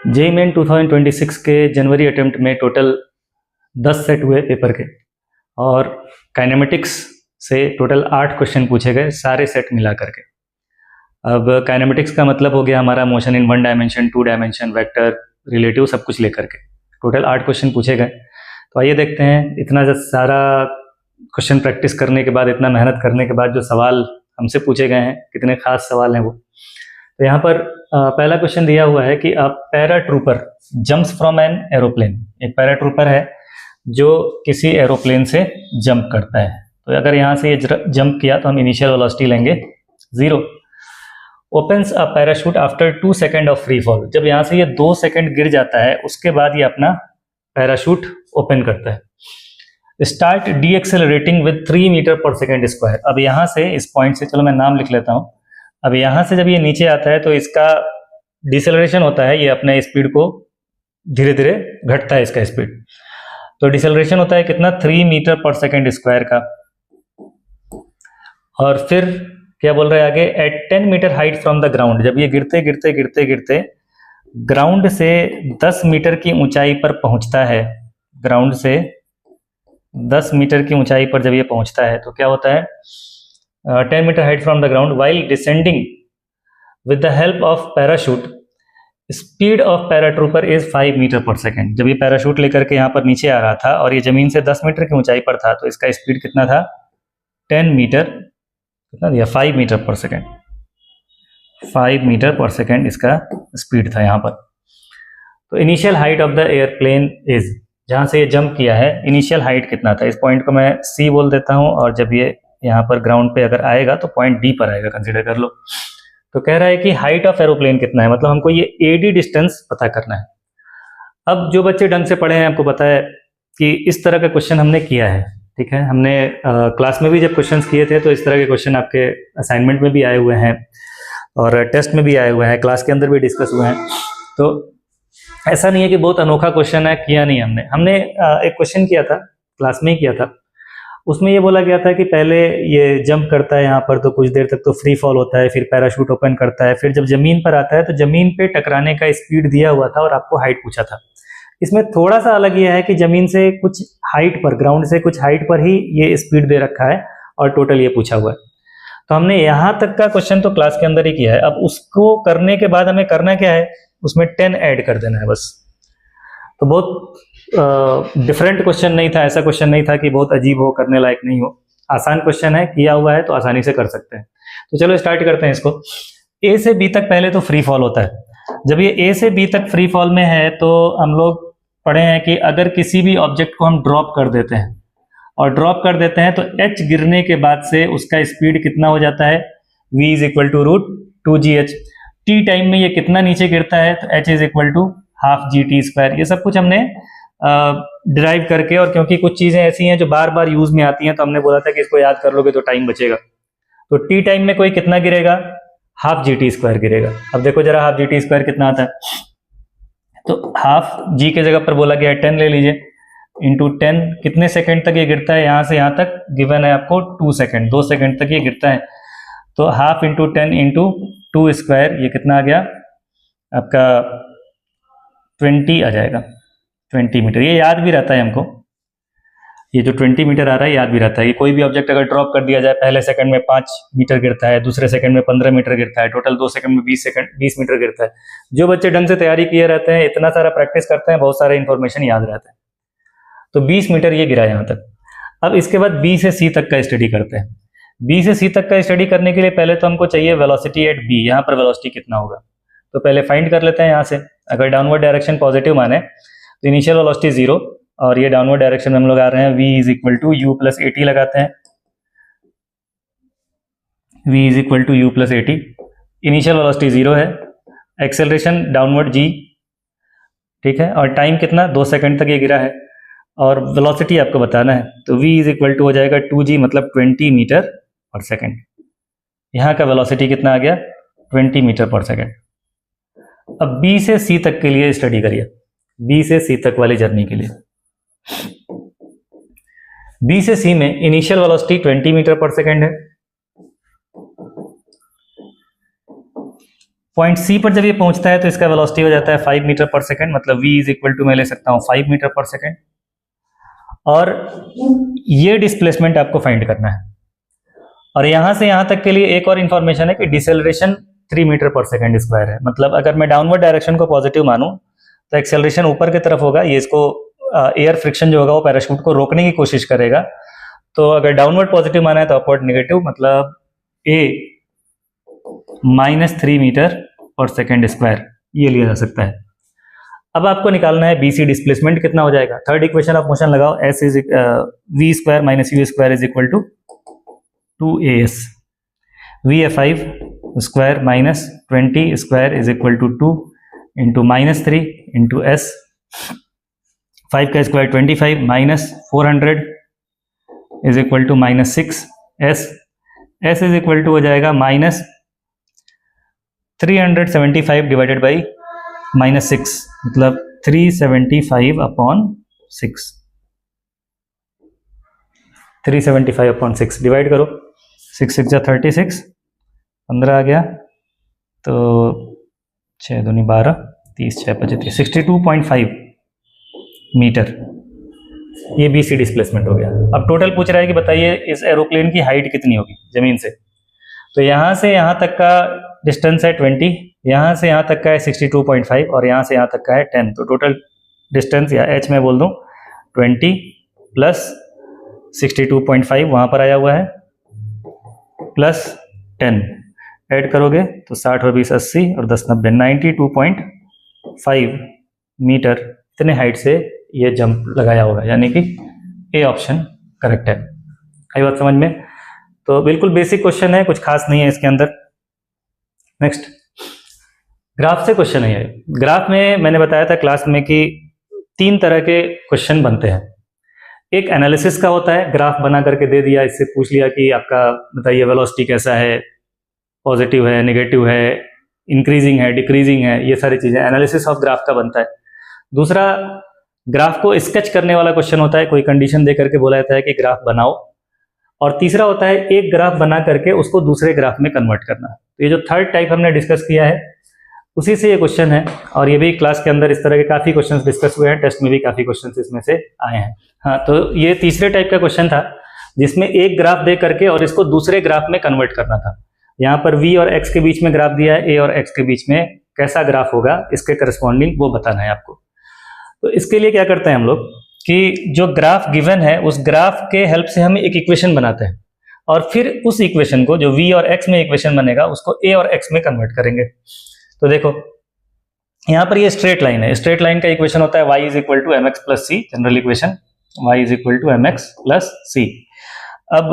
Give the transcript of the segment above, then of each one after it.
JEE main 2026 के जनवरी attempt में total 10 set हुए पेपर के और काइनेमेटिक्स से टोटल 8 क्वेश्चन पूछे गए सारे सेट मिला करके। अब काइनेमेटिक्स का मतलब हो गया हमारा motion in 1 dimension, 2 dimension, vector, relative सब कुछ लेकर के टोटल 8 क्वेश्चन पूछे गए। तो आइए देखते हैं, इतना सारा क्वेश्चन प्रैक्टिस करने के बाद, इतना मेहनत करने के बाद जो सवाल हमसे पूछे गए हैं, कितने खास सवाल हैं वो। तो यहाँ पर पहला क्वेश्चन दिया हुआ है कि अ paratrooper jumps from an aeroplane. एक पैराट्रूपर है जो किसी एरोप्लेन से जंप करता है। तो अगर यहाँ से ये जंप किया तो हम इनिशियल वेलोसिटी लेंगे 0। Opens a parachute after 2 second of free fall. जब यहाँ से ये 2 सेकेंड गिर जाता है उसके बाद ये अपना पैराशूट ओपन करता है। Start decelerating with 3 metre per second square. अब यहाँ से इस पॉइंट से, चलो मैं नाम लिख लेता हूँ। अब यहाँ से जब ये नीचे आता है तो इसका डिसेलरेशन होता है, ये अपने स्पीड को धीरे धीरे घटता है इसका स्पीड। तो डिसेलरेशन होता है कितना, 3 मीटर पर सेकेंड स्क्वायर का। और फिर क्या बोल रहे हैं आगे, at 10 metre height from the ground. जब ये गिरते गिरते गिरते गिरते ग्राउंड से 10 मीटर की ऊंचाई पर पहुंचता है, ग्राउंड से 10 मीटर की ऊंचाई पर जब ये पहुंचता है तो क्या होता है, 10 metre height from the ground while descending with the help of parachute, speed of paratrooper is 5 metre per second. जब ये पैराशूट लेकर के यहाँ पर नीचे आ रहा था और ये जमीन से 10 मीटर की ऊंचाई पर था तो इसका स्पीड कितना था, 10 मीटर, कितना दिया, 5 metre per second. 5 metre per second इसका स्पीड था यहाँ पर। तो initial height of the airplane is, जहाँ से ये जंप किया है इनिशियल हाइट कितना था, इस पॉइंट को मैं सी बोल देता हूँ। और जब ये यहाँ पर ग्राउंड पे अगर आएगा तो पॉइंट डी पर आएगा, कंसीडर कर लो। तो कह रहा है कि हाइट ऑफ एरोप्लेन कितना है, मतलब हमको ये एडी डिस्टेंस पता करना है। अब जो बच्चे ढंग से पढ़े हैं आपको पता है कि इस तरह का क्वेश्चन हमने किया है, ठीक है। हमने क्लास में भी जब क्वेश्चंस किए थे तो इस तरह के क्वेश्चन आपके असाइनमेंट में भी आए हुए हैं और टेस्ट में भी आए हुए हैं, क्लास के अंदर भी डिस्कस हुए हैं। तो ऐसा नहीं है कि बहुत अनोखा क्वेश्चन है, किया नहीं हमने एक क्वेश्चन किया था, क्लास में ही किया था। उसमें ये बोला गया था कि पहले ये जंप करता है यहाँ पर तो कुछ देर तक तो फ्री फॉल होता है, फिर पैराशूट ओपन करता है, फिर जब जमीन पर आता है तो जमीन पे टकराने का स्पीड दिया हुआ था और आपको हाइट पूछा था। इसमें थोड़ा सा अलग ये है कि जमीन से कुछ हाइट पर, ग्राउंड से कुछ हाइट पर ही ये स्पीड दे रखा है और टोटल ये पूछा हुआ है। तो हमने यहाँ तक का क्वेश्चन तो क्लास के अंदर ही किया है। अब उसको करने के बाद हमें करना क्या है, उसमें 10 ऐड कर देना है बस। तो बहुत डिफरेंट क्वेश्चन नहीं था, ऐसा क्वेश्चन नहीं था कि बहुत अजीब हो, करने लायक नहीं हो। आसान क्वेश्चन है, किया हुआ है तो आसानी से कर सकते हैं। तो चलो स्टार्ट करते हैं इसको। ए से बी तक पहले तो फ्री फॉल होता है। जब ये ए से बी तक फ्री फॉल में है तो हम लोग पढ़े हैं कि अगर किसी भी ऑब्जेक्ट को हम ड्रॉप कर देते हैं और ड्रॉप कर देते हैं तो एच गिरने के बाद से उसका स्पीड कितना हो जाता है, v is equal to root 2gh। T time में ये कितना नीचे गिरता है तो h is equal to half g t square. ये सब कुछ हमने डिराइव करके, और क्योंकि कुछ चीजें ऐसी हैं जो बार बार यूज में आती हैं तो हमने बोला था कि इसको याद कर लोगे तो टाइम बचेगा। तो टी टाइम में कोई कितना गिरेगा, हाफ जी टी स्क्वायर गिरेगा। अब देखो जरा हाफ जी टी स्क्वायर कितना आता है, तो हाफ जी के जगह पर बोला गया है 10 ले लीजिए, इंटू 10 कितने सेकंड तक ये गिरता है, यहाँ से यहाँ तक गिवन है आपको 2 सेकंड, 2 सेकंड तक ये गिरता है। तो हाफ इंटू 10 इंटू 2 स्क्वायर, ये कितना आ गया आपका 20 आ जाएगा, 20 मीटर। ये याद भी रहता है हमको, ये जो 20 मीटर आ रहा है याद भी रहता है। ये कोई भी ऑब्जेक्ट अगर ड्रॉप कर दिया जाए, पहले सेकंड में 5 मीटर गिरता है, दूसरे सेकंड में 15 मीटर गिरता है, टोटल 2 सेकंड में 20 मीटर गिरता है। जो बच्चे ढंग से तैयारी किए रहते हैं, इतना सारा प्रैक्टिस करते हैं, बहुत सारे इंफॉर्मेशन याद रहता है। तो 20 मीटर ये गिरा यहाँ तक। अब इसके बाद बी से सी तक का स्टडी करते हैं। बी से सी तक का स्टडी करने के लिए पहले तो हमको चाहिए वेलोसिटी एट बी, यहाँ पर वेलोसिटी कितना होगा। तो पहले फाइंड कर लेते हैं यहाँ से। अगर डाउनवर्ड डायरेक्शन पॉजिटिव माने तो इनिशियल वेलोसिटी 0, और ये डाउनवर्ड डायरेक्शन में हम लोग आ रहे हैं, v is equal to u plus a t लगाते हैं, v is equal to u plus a t. Initial velocity 0 है, एक्सेलरेशन डाउनवर्ड g, ठीक है, और टाइम कितना, 2 सेकंड तक ये गिरा है, और वेलोसिटी आपको बताना है। तो v इज इक्वल टू हो जाएगा 2g, मतलब 20 मीटर पर सेकेंड। यहाँ का वेलोसिटी कितना आ गया, 20 मीटर पर सेकेंड। अब बी से सी तक के लिए स्टडी करिए, बी से सी तक वाली जर्नी के लिए। बी से सी में initial velocity 20 metre per second है, पॉइंट सी पर जब ये पहुंचता है तो इसका वेलोसिटी हो जाता है 5 मीटर पर सेकेंड, मतलब v इज इक्वल टू मैं ले सकता हूँ 5 मीटर पर सेकेंड। और ये डिस्प्लेसमेंट आपको फाइंड करना है। और यहां से यहां तक के लिए एक और इंफॉर्मेशन है कि deceleration 3 metre per second square है। मतलब अगर मैं डाउनवर्ड डायरेक्शन को पॉजिटिव मानूं तो एक्सेलरेशन ऊपर की तरफ होगा। ये इसको एयर फ्रिक्शन जो होगा वो पैराशूट को रोकने की कोशिश करेगा। तो अगर डाउनवर्ड पॉजिटिव माना है तो अपवर्ड नेगेटिव, मतलब a -3 metre per second square ये लिया जा सकता है। अब आपको निकालना है BC डिस्प्लेसमेंट कितना हो जाएगा। थर्ड इक्वेशन ऑफ मोशन लगाओ, s is v square minus u square is equal to 2as। v है 5 square minus 20 square is equal to 2 into -3 into s। 5 का square 25 minus 400 is equal to -6 s। s is equal to हो जाएगा -375 divided by -6, मतलब 375 upon 6। 375 upon 6 divide करो, 6 6 36, 15 आ गया, तो 6 दूनी 12, 30 6 35, 62.5 metre ये BC डिस्प्लेसमेंट हो गया। अब टोटल पूछ रहा है कि बताइए इस एरोप्लेन की हाइट कितनी होगी जमीन से। तो यहाँ से यहाँ तक का डिस्टेंस है 20, यहाँ से यहाँ तक का है 62.5 और यहाँ से यहाँ तक का है 10। तो टोटल डिस्टेंस या h मैं बोल दूँ 20 प्लस 62.5 वहाँ पर आया हुआ है प्लस 10 ऐड करोगे तो 60 और 20 80 और 10 90 92.5 मीटर इतने हाइट से ये जंप लगाया होगा, यानी कि ए ऑप्शन करेक्ट है। आई बात समझ में? तो बिल्कुल बेसिक क्वेश्चन है, कुछ खास नहीं है इसके अंदर। नेक्स्ट ग्राफ से क्वेश्चन है। ग्राफ में मैंने बताया था क्लास में कि 3 तरह के क्वेश्चन बनते हैं। एक एनालिसिस का होता है, ग्राफ बना करके दे दिया, इससे पूछ लिया कि आपका बताइए वेलोसिटी कैसा है, पॉजिटिव है, नेगेटिव है, इंक्रीजिंग है, डिक्रीजिंग है, ये सारी चीजें एनालिसिस ऑफ ग्राफ का बनता है। दूसरा ग्राफ को स्केच करने वाला क्वेश्चन होता है, कोई कंडीशन दे करके बोला जाता है कि ग्राफ बनाओ। और तीसरा होता है एक ग्राफ बना करके उसको दूसरे ग्राफ में कन्वर्ट करना। तो ये जो थर्ड टाइप हमने डिस्कस किया है उसी से ये क्वेश्चन है, और ये भी क्लास के अंदर इस तरह के काफी क्वेश्चंस डिस्कस हुए हैं, टेस्ट में भी काफी क्वेश्चंस इसमें से आए हैं। हाँ, तो ये तीसरे टाइप का क्वेश्चन था जिसमें एक ग्राफ दे करके और इसको दूसरे ग्राफ में कन्वर्ट करना था। यहाँ पर v और x के बीच में ग्राफ दिया है, a और x के बीच में कैसा ग्राफ होगा इसके करस्पॉन्डिंग वो बताना है आपको। तो इसके लिए क्या करते हैं हम लोग कि जो ग्राफ गिवन है उस ग्राफ के हेल्प से हम एक इक्वेशन बनाते हैं और फिर उस इक्वेशन को जो v और x में इक्वेशन बनेगा उसको a और x में कन्वर्ट करेंगे। तो देखो यहाँ पर ये स्ट्रेट लाइन है, स्ट्रेट लाइन का इक्वेशन होता है y is equal to mx plus C, general equation y is equal to mx plus C. अब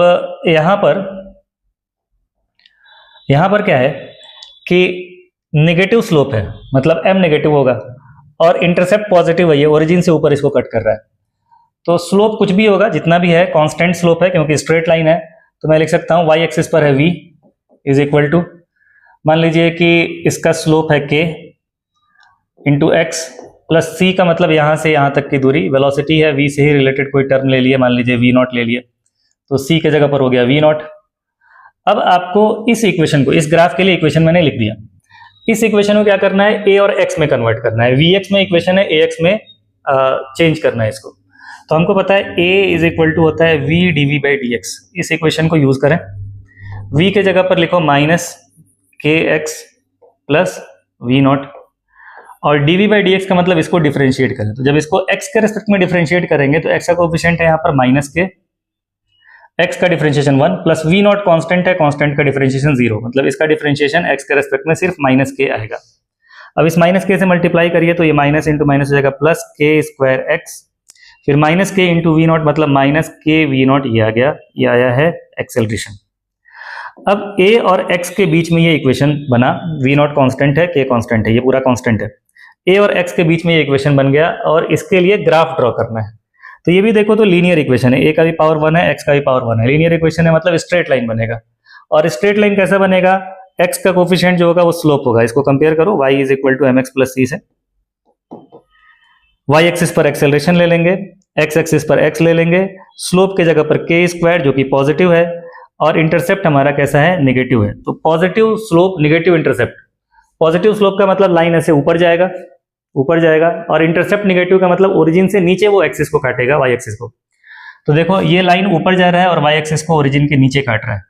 यहाँ पर क्या है कि नेगेटिव स्लोप है, मतलब m नेगेटिव होगा और इंटरसेप्ट पॉजिटिव है, ये ओरिजिन से ऊपर इसको कट कर रहा है। तो स्लोप कुछ भी होगा, जितना भी है कांस्टेंट स्लोप है क्योंकि स्ट्रेट लाइन है। तो मैं लिख सकता हूँ y एक्सिस पर है v इज इक्वल टू, मान लीजिए कि इसका स्लोप है k इंटू एक्स प्लस सी का मतलब यहाँ से यहाँ तक की दूरी, वेलोसिटी है v से ही रिलेटेड कोई टर्म ले लिए, मान लीजिए v नॉट ले लिए, तो c के जगह पर हो गया v नॉट। अब आपको इस इक्वेशन को, इस ग्राफ के लिए इक्वेशन मैंने लिख दिया, इस इक्वेशन को क्या करना है a और x में कन्वर्ट करना है। vx में इक्वेशन है, ax में चेंज करना है इसको। तो हमको पता है a इज इक्वल टू होता है v dv बाई dx। इस इक्वेशन को यूज करें, v के जगह पर लिखो minus kx plus v not, और dv बाई dx का मतलब इसको डिफरेंशिएट करें। तो जब इसको x के रेस्पेक्ट में डिफरेंशिएट करेंगे तो x का कोएफिशिएंट है यहाँ पर माइनस के, x का differentiation 1 plus v not constant है, कांस्टेंट का डिफरेंशिएशन 0, मतलब इसका डिफरेंशिएशन x के रेस्पेक्ट में सिर्फ माइनस के आएगा। अब इस माइनस के से मल्टीप्लाई करिए तो ये माइनस इंटू माइनस हो जाएगा प्लस के स्क्वायर एक्स, फिर माइनस के इंटू वी नॉट मतलब माइनस के वी नॉट, ये आ गया, ये आया है एक्सेलरेशन। अब a और x के बीच में ये इक्वेशन बना, v नॉट कांस्टेंट है, k कांस्टेंट है, ये पूरा कांस्टेंट है, a और x के बीच में ये इक्वेशन बन गया और इसके लिए ग्राफ ड्रॉ करना है। तो ये भी देखो तो लीनियर इक्वेशन है, a का भी पावर 1 है, x का भी पावर 1 है, लीनियर इक्वेशन है मतलब स्ट्रेट लाइन बनेगा। और स्ट्रेट लाइन कैसा बनेगा, x का कोफिशिएंट जो होगा वो स्लोप होगा। इसको कंपेयर करो, y is equal to mx plus c से, y एक्सिस पर एक्सेलरेशन ले लेंगे, x एक्सिस पर x ले लेंगे, स्लोप के जगह पर k स्क्वायर जो कि पॉजिटिव है और इंटरसेप्ट हमारा कैसा है, नेगेटिव है। तो positive slope negative intercept, positive slope का मतलब लाइन ऐसे ऊपर जाएगा, ऊपर जाएगा, और इंटरसेप्ट नेगेटिव का मतलब ओरिजिन से नीचे वो एक्सिस को काटेगा, वाई एक्सिस को। तो देखो ये लाइन ऊपर जा रहा है और वाई एक्सिस को ओरिजिन के नीचे काट रहा है,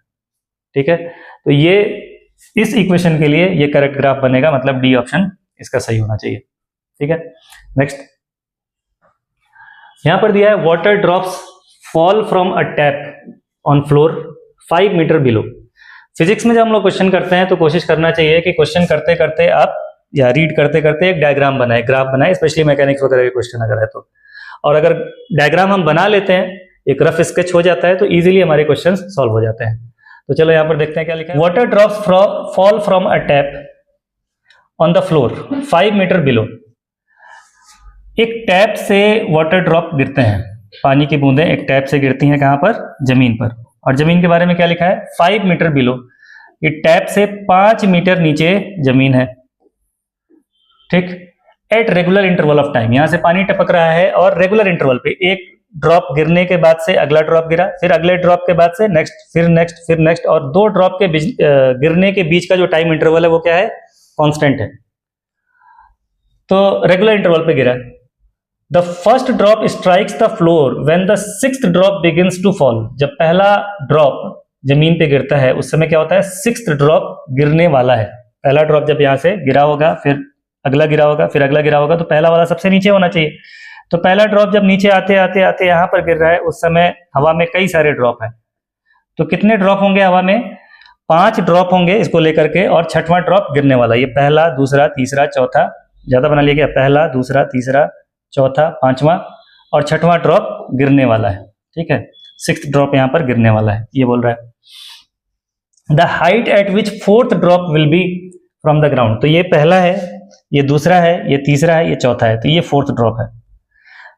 ठीक है। तो ये इस इक्वेशन के लिए ये करेक्ट ग्राफ बनेगा, मतलब डी ऑप्शन इसका सही होना चाहिए, ठीक है। नेक्स्ट, यहां पर दिया है water drops fall from a tap on floor 5 metre below. Physics में जब हम लोग क्वेश्चन करते हैं तो कोशिश करना चाहिए कि क्वेश्चन करते करते आप या रीड करते करते एक डायग्राम बनाए, ग्राफ बनाए, स्पेशली मैकेनिक्स वगैरह के क्वेश्चन अगर है तो। और अगर डायग्राम हम बना लेते हैं, एक रफ स्केच हो जाता है, तो इजीली हमारे क्वेश्चन सॉल्व हो जाते हैं। तो चलो यहाँ पर देखते हैं क्या लिखा है। Water drops fall from a tap on the floor 5 metre below. एक टैप से वाटर ड्रॉप गिरते हैं, पानी की बूंदें एक टैप से गिरती हैं कहां पर, जमीन पर। और जमीन के बारे में क्या लिखा है, 5 मीटर बिलो। ये टैप से 5 मीटर नीचे जमीन है, ठीक। At regular interval of time, यहां से पानी टपक रहा है और रेगुलर इंटरवल पे, एक ड्रॉप गिरने के बाद से अगला ड्रॉप गिरा, फिर अगले ड्रॉप के बाद से नेक्स्ट, फिर नेक्स्ट, फिर नेक्स्ट, और 2 ड्रॉप के गिरने के बीच का जो टाइम इंटरवल है वो क्या है, कांस्टेंट है। तो रेगुलर इंटरवल पे गिरा। The first drop strikes the floor when the 6th drop begins to fall. जब पहला ड्रॉप जमीन पे गिरता है उस समय क्या होता है, 6th ड्रॉप गिरने वाला है। पहला ड्रॉप जब यहां से गिरा होगा, फिर अगला गिरा होगा, फिर अगला गिरा होगा, तो पहला वाला सबसे नीचे होना चाहिए। तो पहला ड्रॉप जब नीचे आते आते आते यहां पर गिर रहा है, उस समय हवा में कई सारे ड्रॉप हैं। तो कितने ड्रॉप होंगे हवा में, 5 ड्रॉप होंगे इसको लेकर के, और 6वां ड्रॉप गिरने वाला। ये पहला, दूसरा, तीसरा, चौथा, ज्यादा बना लिया गया, पहला, दूसरा, तीसरा, चौथा, 5वां, और 6वां ड्रॉप गिरने वाला है, ठीक है। 6th ड्रॉप यहां पर गिरने वाला है, ये बोल रहा है। The height eight which 4th drop will be from the ground. तो ये पहला है, ये दूसरा है, ये तीसरा है, ये चौथा है, तो ये 4th ड्रॉप है।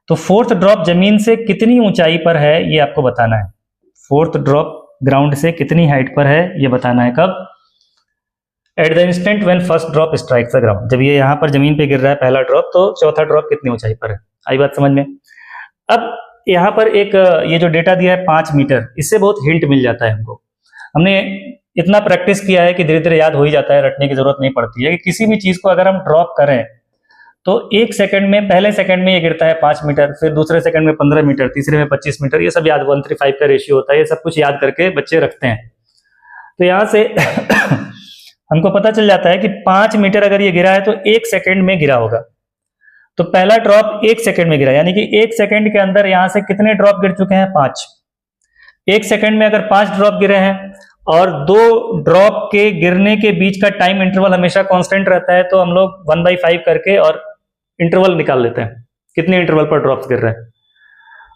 तो 4th ड्रॉप जमीन से कितनी ऊंचाई पर है ये आपको बताना है। 4th ड्रॉप ग्राउंड से कितनी हाइट पर है ये बताना है। कब, at the instant when first drop strikes the ground. जब ये यहां पर जमीन पे गिर रहा है पहला ड्रॉप, तो चौथा ड्रॉप कितनी ऊंचाई पर है। आई बात समझ में। अब यहां पर एक ये जो डेटा दिया है 5 मीटर, इससे बहुत हिंट मिल जाता है हमको। हमने इतना प्रैक्टिस किया है कि धीरे धीरे याद हो ही जाता है, रटने की जरूरत नहीं पड़ती है। कि किसी भी चीज को अगर हम ड्रॉप करें तो 1 सेकंड में, पहले सेकंड में ये गिरता है 5 मीटर, फिर दूसरे सेकंड में 15 मीटर, तीसरे में 25 मीटर, ये सब याद 1:5 का रेशियो होता है, ये सब कुछ याद करके बच्चे रखते हैं। तो यहां से हमको पता चल जाता है कि 5 मीटर अगर ये गिरा है तो 1 सेकंड में गिरा होगा। तो पहला ड्रॉप 1 सेकंड में गिरा, यानी कि 1 सेकंड के अंदर यहां से कितने ड्रॉप गिर चुके हैं, 5। 1 सेकंड में अगर 5 ड्रॉप गिरे हैं और 2 ड्रॉप के गिरने के बीच का टाइम इंटरवल हमेशा कांस्टेंट रहता है, तो हम लोग 1/5 करके और इंटरवल निकाल लेते हैं, कितने इंटरवल पर ड्रॉप्स गिर रहे हैं।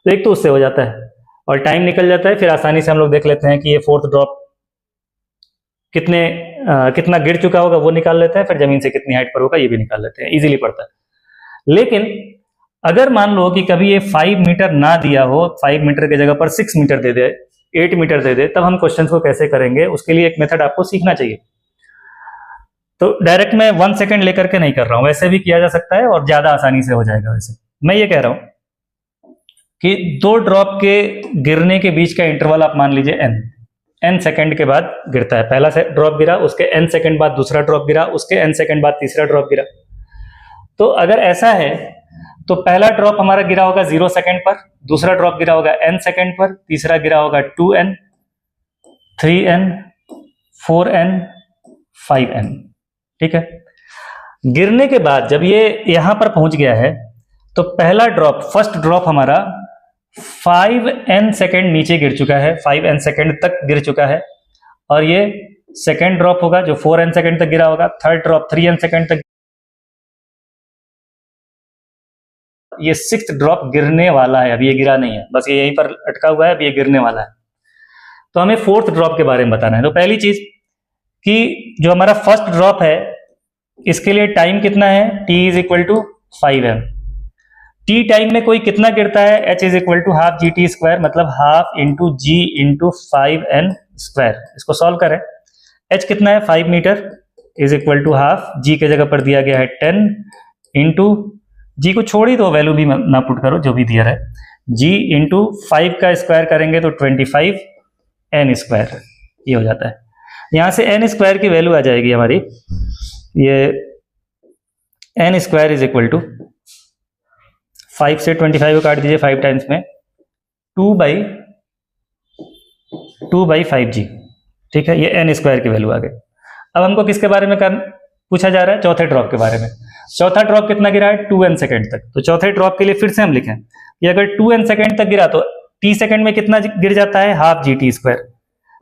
तो एक तो उससे हो जाता है और टाइम निकल जाता है। फिर आसानी से हम लोग देख लेते हैं कि ये 4th ड्रॉप कितना गिर चुका होगा वो निकाल लेते हैं, फिर जमीन से कितनी हाइट पर होगा ये भी निकाल लेते हैं, इजीली पड़ता है। लेकिन अगर मान लो कि कभी ये 5 मीटर ना दिया हो, 5 मीटर की जगह पर 6 मीटर दे दे, 8 मीटर दे दे, तब हम क्वेश्चन को कैसे करेंगे, उसके लिए एक मेथड आपको सीखना चाहिए। तो डायरेक्ट मैं 1 सेकंड लेकर के नहीं कर रहा हूं, वैसे भी किया जा सकता है और ज्यादा आसानी से हो जाएगा। वैसे मैं ये कह रहा हूं कि 2 ड्रॉप के गिरने के बीच का इंटरवल आप मान लीजिए n सेकंड के बाद गिरता है। पहला ड्रॉप गिरा, उसके n सेकंड बाद दूसरा ड्रॉप गिरा, उसके n सेकंड बाद तीसरा ड्रॉप गिरा। तो अगर ऐसा है तो पहला ड्रॉप हमारा गिरा होगा 0 सेकंड पर, दूसरा ड्रॉप गिरा होगा n सेकंड पर, तीसरा गिरा होगा 2n, 3n, 4n, 5n, ठीक है। गिरने के बाद जब ये यहां पर पहुंच गया है तो पहला ड्रॉप, फर्स्ट ड्रॉप हमारा 5n सेकंड नीचे गिर चुका है, 5n सेकंड तक गिर चुका है। और ये सेकंड ड्रॉप होगा जो 4n सेकंड तक गिरा होगा, थर्ड ड्रॉप 3n सेकंड तक, ये 6th ड्रॉप गिरने वाला है। अभी ये गिरा नहीं है, बस ये यहीं पर अटका हुआ है, अभी ये गिरने वाला है। तो हमें 4th ड्रॉप के बारे में बताना है। तो पहली चीज कि जो हमारा फर्स्ट ड्रॉप है इसके लिए टाइम कितना है, t = 5m। t टाइम में कोई कितना गिरता है, h = ½ gt², मतलब ½ × g × 5n²। इसको सॉल्व करें, h कितना है 5 मीटर = ½ g के जगह पर दिया गया है 10 इंटू g को छोड़ ही दो, वैल्यू भी ना पुट करो, जो भी दिया है, g × 5 का स्क्वायर करेंगे तो 25n², ये हो जाता है। यहां से n² की वैल्यू आ जाएगी हमारी ये n square is equal to 5 से 25 को काट दीजिए 5 टाइम्स में 2/5g। ठीक है, ये एन स्क्वायर की वैल्यू आ गई। अब हमको किसके बारे में पूछा जा रहा है? चौथे ड्रॉप के बारे में। चौथा ड्रॉप कितना गिरा है? 2n सेकेंड तक। तो चौथे ड्रॉप के लिए फिर से हम लिखें कि अगर 2n सेकेंड तक गिरा तो t सेकेंड में कितना गिर जाता है? Half g t square.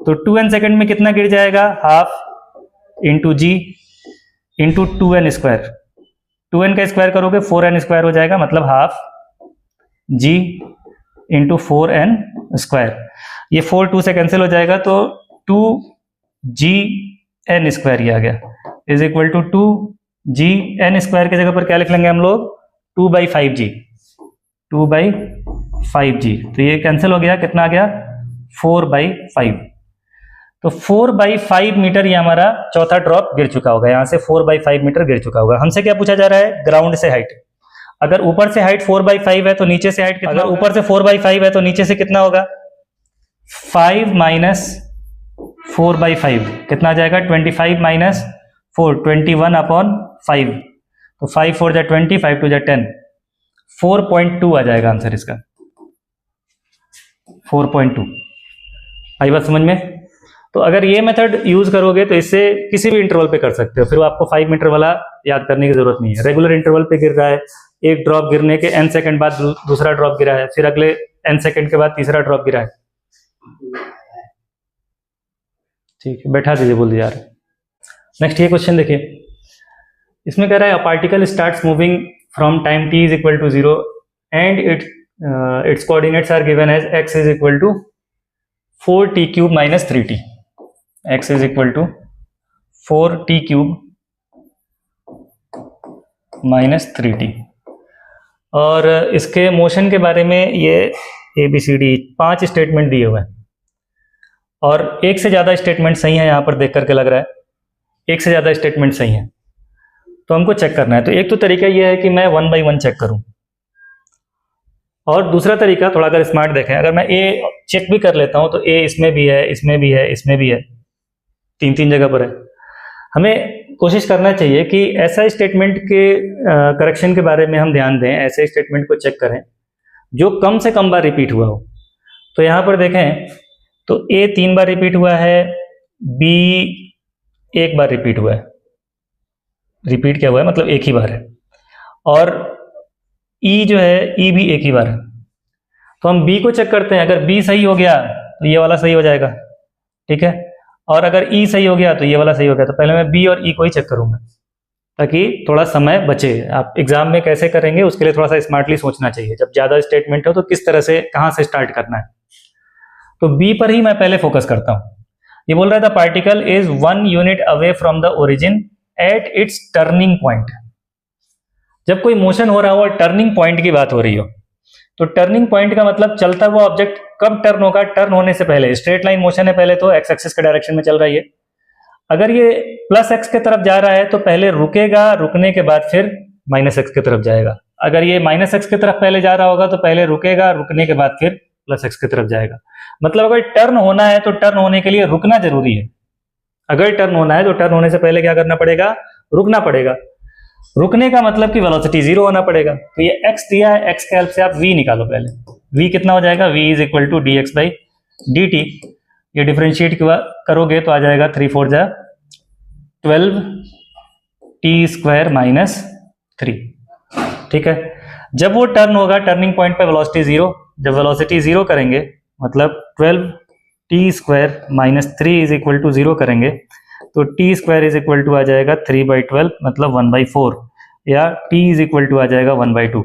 तो 2n सेकेंड में कितना गिर जाएगा? हाफ इंटू जी इंटू 2n स्क्वायर। 2n का स्क्वायर करोगे 4n स्क्वायर हो जाएगा, मतलब हाफ जी इंटू 4n स्क्वायर। ये 4 2 से कैंसिल हो जाएगा तो 2gn स्क्वायर ही आ गया is equal to 2gn square की जगह पर क्या लिख लेंगे हम लोग? 2/5g। 2/5g तो ये कैंसिल हो गया, कितना आ गया? 4/5। तो 4/5 मीटर ये हमारा चौथा ड्रॉप गिर चुका होगा, यहां से 4/5 मीटर गिर चुका होगा। हमसे क्या पूछा जा रहा है? ग्राउंड से हाइट। अगर ऊपर से हाइट 4/5 है तो नीचे से हाइट कितना? अगर ऊपर से 4/5 है तो नीचे से कितना होगा? 5 माइनस 4/5 कितना आ जाएगा? 25 माइनस 4 21/5। तो 5 4 जा 20, 5 2 जा 10, 4.2 आ जाएगा आंसर इसका। 4.2 आई बात समझ में? तो अगर ये मेथड यूज करोगे तो इससे किसी भी इंटरवल पे कर सकते हो, फिर आपको 5 मीटर वाला याद करने की जरूरत नहीं है। रेगुलर इंटरवल पे गिर रहा है, एक ड्रॉप गिरने के n सेकंड बाद दूसरा ड्रॉप गिरा है, फिर अगले n सेकंड के बाद तीसरा ड्रॉप गिरा है। ठीक है, बैठा दीजिए, बोल दीजिए यार। नेक्स्ट ये क्वेश्चन देखिए, इसमें कह रहा है a particle starts moving from time t is equal to 0 and its coordinates are given as x is equal to 4t cube minus 3t। x is equal to 4t cube minus 3t। और इसके motion के बारे में ये ABCD 5 statement दिए हुए हैं और एक से ज़्यादा स्टेटमेंट सही है, यहाँ पर देख करके लग रहा है एक से ज़्यादा स्टेटमेंट सही है। तो हमको चेक करना है। तो एक तो तरीका ये है कि मैं 1 बाई 1 चेक करूं, और दूसरा तरीका थोड़ा अगर स्मार्ट देखें, अगर मैं ए चेक भी कर लेता हूं तो ए इसमें भी है, इसमें भी है, इसमें भी है, 3 जगह पर है। हमें कोशिश करना चाहिए कि ऐसा स्टेटमेंट के करेक्शन के बारे में हम ध्यान दें, ऐसे स्टेटमेंट को चेक करें जो कम से कम बार रिपीट हुआ हो। तो यहाँ पर देखें तो ए 3 बार रिपीट हुआ है, बी 1 बार रिपीट हुआ है। रिपीट क्या हुआ है? मतलब एक ही बार है। और ई जो है, ई भी एक ही बार है। तो हम बी को चेक करते हैं, अगर बी सही हो गया तो ये वाला सही हो जाएगा, ठीक है। और अगर ई सही हो गया तो ये वाला सही हो गया। तो पहले मैं बी और ई को ही चेक करूंगा ताकि थोड़ा समय बचे। आप एग्जाम में कैसे करेंगे उसके लिए थोड़ा सा स्मार्टली सोचना चाहिए। जब ज्यादा स्टेटमेंट हो तो किस तरह से, कहां से स्टार्ट करना है। तो बी पर ही मैं पहले फोकस करता हूं। ये बोल रहा था particle is 1 unit away from the origin at its turning point. जब कोई मोशन हो रहा हो और टर्निंग पॉइंट की बात हो रही हो, तो टर्निंग पॉइंट का मतलब चलता हुआ ऑब्जेक्ट कब टर्न होगा? टर्न होने से पहले। स्ट्रेट लाइन मोशन है, पहले तो एक्स एक्सिस के डायरेक्शन में चल रही है। अगर ये प्लस एक्स की तरफ जा रहा है तो पहले रुकेगा, रुकने के बाद फिर माइनस एक्स की तरफ जाएगा। अगर ये माइनस एक्स की तरफ पहले जा रहा होगा तो पहले रुकेगा, रुकने के बाद फिर प्लस एक्स की तरफ जाएगा। मतलब अगर टर्न होना है तो टर्न होने के लिए रुकना जरूरी है। अगर टर्न होना है तो टर्न होने से पहले क्या करना पड़ेगा? रुकना पड़ेगा। रुकने का मतलब कि वेलोसिटी 0 होना पड़ेगा। तो ये x दिया है, x के हेल्प से आप v निकालो। पहले v कितना हो जाएगा? v is equal to dx by dt। ये डिफरेंशिएट करोगे तो आ जाएगा 3 4 जा 12 t स्क्वायर माइनस 3, ठीक है। जब वो टर्न होगा, टर्निंग पॉइंट पे वेलोसिटी 0, जब वेलोसिटी 0 करेंगे मतलब 12 t square minus 3 is equal to 0 करेंगे तो t square is equal to आ जाएगा 3/12 मतलब 1/4, या t इज इक्वल टू आ जाएगा 1/2।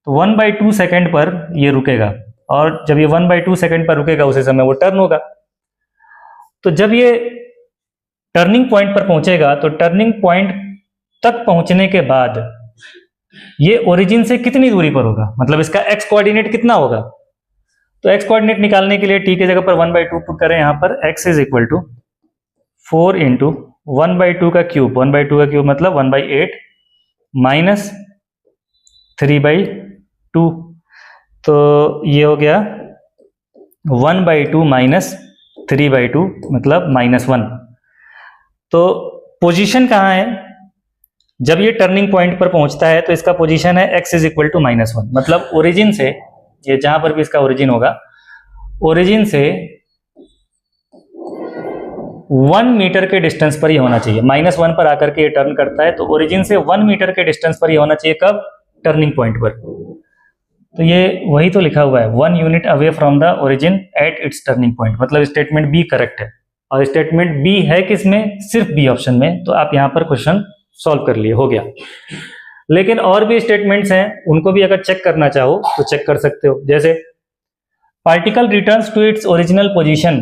तो 1/2 सेकेंड पर ये रुकेगा, और जब ये 1/2 सेकेंड पर रुकेगा उसी समय वो टर्न होगा। तो जब ये टर्निंग पॉइंट पर पहुंचेगा तो टर्निंग पॉइंट तक पहुंचने के बाद ये ओरिजिन से कितनी दूरी पर होगा, मतलब इसका x कोऑर्डिनेट कितना होगा। तो x कोऑर्डिनेट निकालने के लिए t की जगह पर 1/2 पुट करें। यहाँ पर x is equal to 4 into 1/2 का क्यूब, 1/2 का क्यूब मतलब 1/8 माइनस 3/2। तो ये हो गया 1/2 माइनस 3/2 मतलब -1। तो पोजीशन कहाँ है? जब ये टर्निंग पॉइंट पर पहुंचता है तो इसका पोजीशन है x इज इक्वल टू -1, मतलब ओरिजिन से, ये जहां पर भी इसका ओरिजिन होगा, ओरिजिन से 1 मीटर के डिस्टेंस पर ही होना चाहिए। -1 पर आकर के ये टर्न करता है, तो ओरिजिन से 1 मीटर के डिस्टेंस पर ही होना चाहिए। कब? टर्निंग पॉइंट पर। तो ये वही तो लिखा हुआ है, 1 unit away from the origin at its turning point, मतलब स्टेटमेंट बी करेक्ट है। और स्टेटमेंट बी है किसमें? सिर्फ बी ऑप्शन में। तो आप यहां पर क्वेश्चन सॉल्व कर लिए, हो गया। लेकिन और भी स्टेटमेंट्स हैं, उनको भी अगर चेक करना चाहो तो चेक कर सकते हो। जैसे particle returns to its original position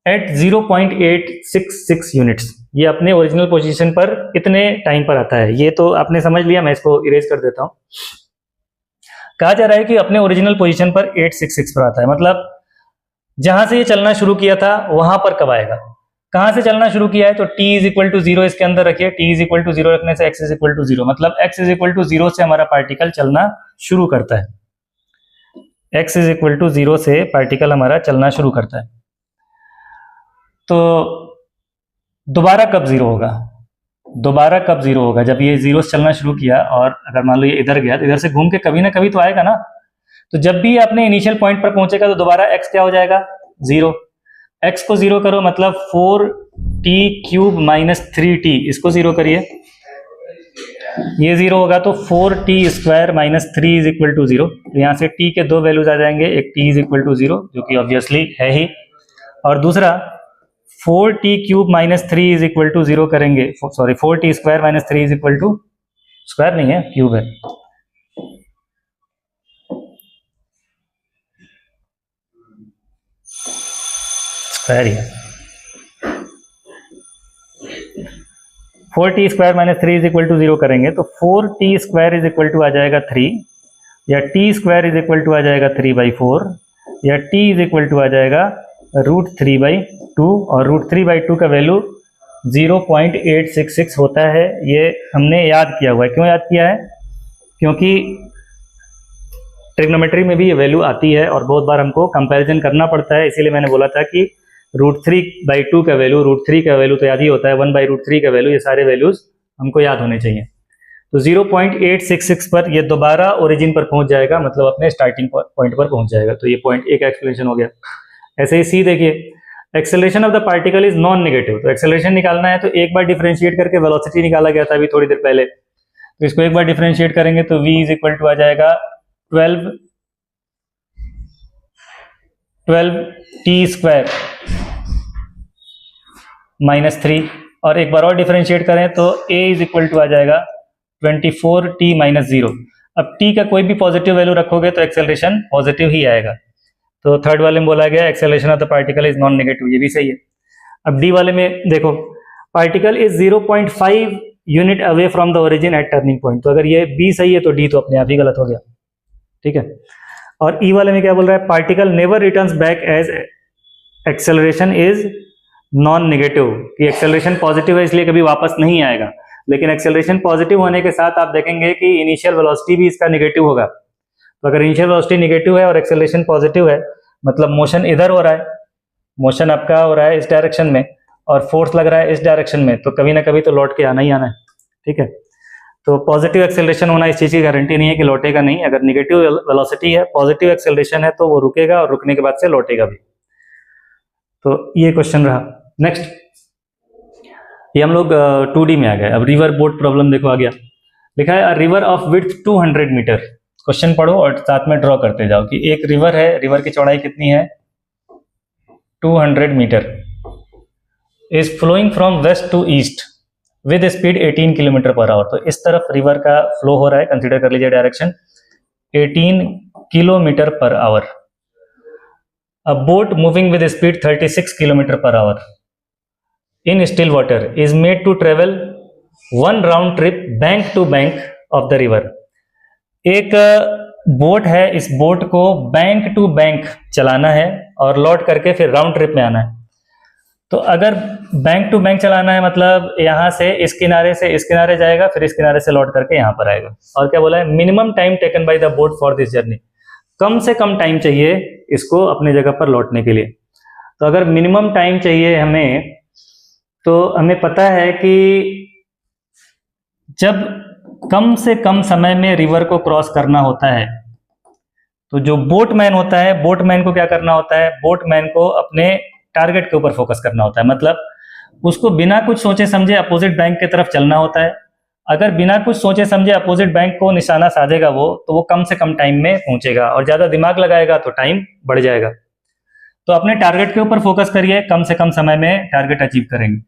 at 0.866 units, ये अपने ओरिजिनल पोजीशन पर कितने टाइम पर आता है, ये तो आपने समझ लिया। मैं इसको इरेज कर देता हूं। कहा जा रहा है कि अपने ओरिजिनल पोजीशन पर 866 पर आता है, मतलब जहां से ये चलना शुरू किया था वहां पर कब आएगा। कहां से चलना शुरू किया है तो t इज इक्वल टू 0 इसके अंदर रखिए। t इज इक्वल टू 0 रखने से x इज इक्वल टू 0, मतलब x इज इक्वल टू 0 से हमारा पार्टिकल चलना शुरू करता है। x इज इक्वल टू 0 से पार्टिकल हमारा चलना शुरू करता है। तो दोबारा कब 0 होगा? दोबारा कब 0 होगा? जब ये 0 से चलना शुरू किया और अगर मान लो ये इधर गया तो इधर से घूम के कभी ना कभी तो आएगा ना। तो जब भी अपने इनिशियल पॉइंट पर पहुंचेगा तो दोबारा x क्या हो जाएगा? 0। x को 0 करो, मतलब 4t³ माइनस 3t, इसको 0 करिए, ये 0 होगा तो 4t² minus 3 is equal to 0। तो यहाँ से t के दो वैल्यूज आ जाएंगे, एक t इज इक्वल टू 0 जो कि ऑब्वियसली है ही, और दूसरा 4t³ minus 3 is equal to 0 करेंगे, sorry 4t² minus 3 is equal to, square नहीं है क्यूब है, स्क्वायर ही है। 4t² minus 3 is equal to 0 करेंगे तो 4t² इज इक्वल टू आ जाएगा 3, या t² इज इक्वल टू आ जाएगा 3/4, या t इज इक्वल टू आ जाएगा √3/2, और √3/2 का वैल्यू 0.866 होता है। ये हमने याद किया हुआ है। क्यों याद किया है? क्योंकि ट्रिग्नोमेट्री में भी ये वैल्यू आती है और बहुत बार हमको कंपैरिजन करना पड़ता है, इसीलिए मैंने बोला था कि √3/2 का वैल्यू, √3 का वैल्यू तो याद ही होता है, 1/√3 का वैल्यू, ये सारे वैल्यूज हमको याद होने चाहिए। तो 0.866 पर ये दोबारा ओरिजिन पर पहुंच जाएगा, मतलब अपने स्टार्टिंग पॉइंट पर पहुंच जाएगा। तो ये पॉइंट एक एक्सप्लेनेशन हो गया। ऐसे ही सी देखिए, acceleration of the particle is non negative. तो एक्सेलरेशन निकालना है तो एक बार डिफरेंशिएट करके वेलोसिटी निकाला गया था अभी थोड़ी देर पहले, तो इसको एक बार डिफरेंशिएट करेंगे तो v इज इक्वल टू आ जाएगा 12t² माइनस 3, और एक बार और डिफरेंशिएट करें तो a इज इक्वल टू आ जाएगा 24t माइनस 0। अब t का कोई भी पॉजिटिव वैल्यू रखोगे तो एक्सेलरेशन पॉजिटिव ही आएगा। तो थर्ड वाले में बोला गया acceleration of the particle is non negative, ये भी सही है। अब डी वाले में देखो, particle is 0.5 unit away from the origin at turning point. तो अगर ये बी सही है तो डी तो अपने आप ही गलत हो गया, ठीक है। और ई वाले में क्या बोल रहा है? Particle never returns back as acceleration is non negative, कि एक्सेलरेशन पॉजिटिव है इसलिए कभी वापस नहीं आएगा। लेकिन एक्सेलरेशन पॉजिटिव होने के साथ आप देखेंगे कि इनिशियल वेलोसिटी भी इसका नेगेटिव होगा। तो अगर इनिशियल वेलोसिटी नेगेटिव है और एक्सेलरेशन पॉजिटिव है, मतलब मोशन इधर हो रहा है, मोशन आपका हो रहा है इस डायरेक्शन में और फोर्स लग रहा है इस डायरेक्शन में, तो कभी ना कभी तो लौट के आना ही आना है, ठीक है। तो पॉजिटिव एक्सेलरेशन होना इस चीज की गारंटी नहीं है कि लौटेगा नहीं। अगर नेगेटिव वेलोसिटी है, पॉजिटिव एक्सेलरेशन है, तो वो रुकेगा और रुकने के बाद से लौटेगा भी। तो ये क्वेश्चन रहा। नेक्स्ट, ये हम लोग 2D में आ गए। अब रिवर बोट प्रॉब्लम देखो आ गया, लिखा है river of width 200 metre. Question पढ़ो और साथ में ड्रॉ करते जाओ कि एक रिवर है, रिवर की चौड़ाई कितनी है? 200 metre, is flowing from west to east with speed 18 kilometre per hour. तो इस तरफ रिवर का फ्लो हो रहा है, कंसीडर कर लीजिए direction 18 kilometre per hour. A boat moving with speed 36 kilometre per hour in still water is made to travel 1 round trip bank to bank of the river. एक बोट है, इस boat को bank to bank चलाना है और लौट करके फिर राउंड ट्रिप में आना है। तो अगर बैंक टू बैंक चलाना है, मतलब यहां से इस किनारे से इस किनारे जाएगा, फिर इस किनारे से लौट करके यहां पर आएगा। और क्या बोला है? Minimum time taken by the boat for this journey, कम से कम टाइम चाहिए इसको अपने जगह पर लौटने के लिए। तो अगर मिनिमम टाइम चाहिए हमें, तो हमें पता है कि जब कम से कम समय में रिवर को क्रॉस करना होता है तो जो बोटमैन होता है, बोटमैन को क्या करना होता है, बोटमैन को अपने टारगेट के ऊपर फोकस करना होता है। मतलब उसको बिना कुछ सोचे समझे अपोजिट बैंक की तरफ चलना होता है। अगर बिना कुछ सोचे समझे अपोजिट बैंक को निशाना साधेगा वो, तो वो कम से कम टाइम में पहुंचेगा, और ज्यादा दिमाग लगाएगा तो टाइम बढ़ जाएगा। तो अपने टारगेट के ऊपर फोकस करिए, कम से कम समय में टारगेट अचीव करेंगे।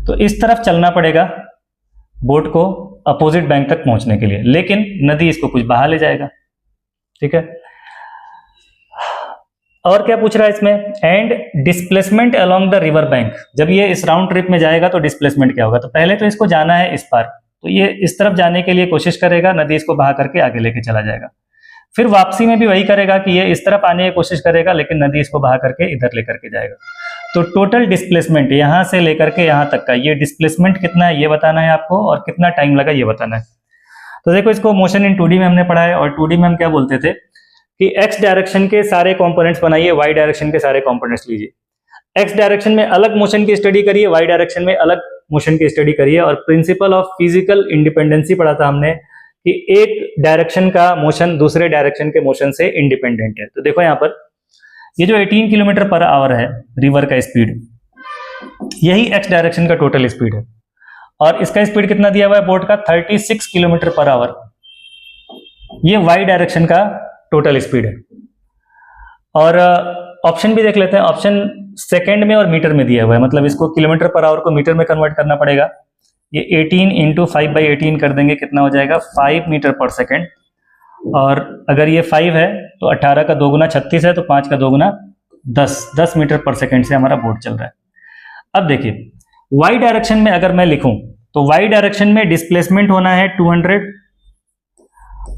तो इस तरफ चलना पड़ेगा बोट को अपोजिट बैंक तक पहुंचने के लिए, लेकिन नदी इसको कुछ बहा ले जाएगा। ठीक है, और क्या पूछ रहा है इसमें, and displacement along the river bank. जब ये इस राउंड ट्रिप में जाएगा तो डिस्प्लेसमेंट क्या होगा, तो पहले तो इसको जाना है इस पार, तो ये इस तरफ जाने के लिए कोशिश करेगा, नदी इसको बहा करके आगे लेके चला जाएगा। फिर वापसी में भी वही करेगा कि ये इस तरफ आने की कोशिश करेगा, लेकिन नदी इसको बहा करके इधर लेकर के जाएगा। तो टोटल डिस्प्लेसमेंट यहां से लेकर के यहां तक का, ये डिस्प्लेसमेंट कितना है ये बताना है आपको, और कितना टाइम लगा ये बताना है। तो देखो, इसको मोशन इन 2D में हमने पढ़ा है, और 2D में हम क्या बोलते थे कि एक्स डायरेक्शन के सारे कंपोनेंट्स बनाइए, वाई डायरेक्शन के सारे कंपोनेंट्स लीजिए। एक्स डायरेक्शन में अलग मोशन की स्टडी करिए, वाई डायरेक्शन में अलग मोशन की स्टडी करिए। और प्रिंसिपल ऑफ फिजिकल इंडिपेंडेंसी पढ़ा था हमने कि एक डायरेक्शन का मोशन दूसरे डायरेक्शन के मोशन से इंडिपेंडेंट है। तो देखो यहाँ पर ये जो 18 किलोमीटर पर आवर है रिवर का स्पीड, यही एक्स डायरेक्शन का टोटल स्पीड है, और इसका स्पीड कितना दिया हुआ है बोट का, 36 किलोमीटर पर आवर। ये वाई डायरेक्शन का टोटल स्पीड है। और ऑप्शन भी देख लेते हैं, ऑप्शन सेकंड में और मीटर में दिया हुआ है, मतलब इसको किलोमीटर पर आवर को मीटर में कन्वर्ट करना पड़ेगा। ये 18 इंटू 5/18 कर देंगे, कितना हो जाएगा 5 मीटर पर सेकंड। और अगर ये 5 है तो 18 का 2 गुना 36 है, तो 5 का 2 गुना 10 मीटर पर सेकंड से हमारा बोट चल रहा है। अब देखिए वाई डायरेक्शन में अगर मैं लिखूं तो वाई डायरेक्शन में डिस्प्लेसमेंट होना है 200,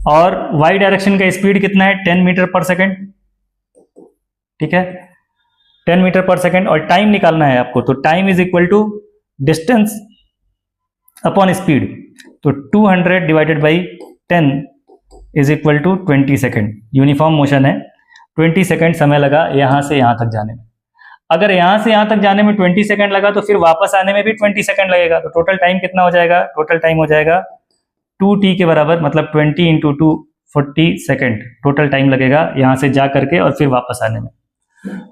और वाई डायरेक्शन का स्पीड कितना है 10 मीटर पर सेकंड। ठीक है, 10 मीटर पर सेकंड, और टाइम निकालना है आपको, तो time is equal to distance upon speed. तो 200 divided by 10 is equal to 20 second. Uniform motion है, 20 सेकंड समय लगा यहां से यहां तक जाने में। अगर यहां से यहां तक जाने में 20 सेकंड लगा तो फिर वापस आने में भी 20 सेकंड लगेगा। तो टोटल टाइम कितना हो जाएगा, टोटल टाइम हो जाएगा 2t के बराबर, मतलब 20 इंटू 2 40 सेकेंड टोटल टाइम लगेगा यहां से जा करके और फिर वापस आने में।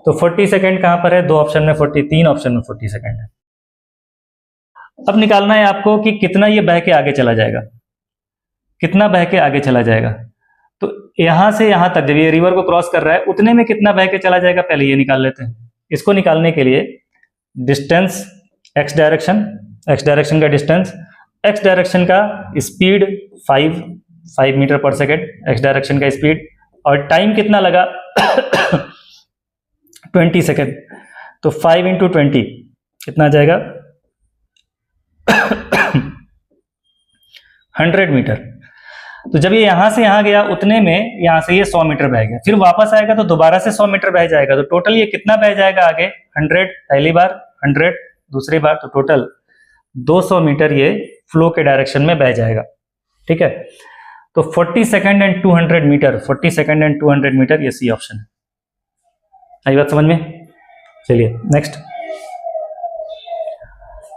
तो 40 सेकेंड कहां पर है, 2 ऑप्शन में 40, 3 ऑप्शन में 40 सेकेंड है। अब निकालना है आपको कि कितना ये बह के आगे चला जाएगा, कितना बह के आगे चला जाएगा। तो यहां से यहां तक जब ये रिवर को क्रॉस कर रहा है उतने में कितना बह के चला जाएगा, पहले ये निकाल लेते हैं। इसको निकालने के लिए डिस्टेंस एक्स डायरेक्शन का डिस्टेंस, एक्स डायरेक्शन का speed 5 metre per second x direction का स्पीड, और टाइम कितना लगा 20 सेकेंड। तो 5 इंटू 20 कितना आ जाएगा 100 मीटर। तो जब ये यहां से यहां गया उतने में यहां से ये 100 मीटर बह गया, फिर वापस आएगा तो दोबारा से 100 मीटर बह जाएगा। तो टोटल ये कितना बह जाएगा आगे 100 पहली बार, 100 दूसरी बार, तो टोटल 200 मीटर ये फ्लो के डायरेक्शन में बह जाएगा। ठीक है, तो 40 second and 200 metre, 40 second and 200 metre, ये सी ऑप्शन है। आई बात समझ में? चलिए नेक्स्ट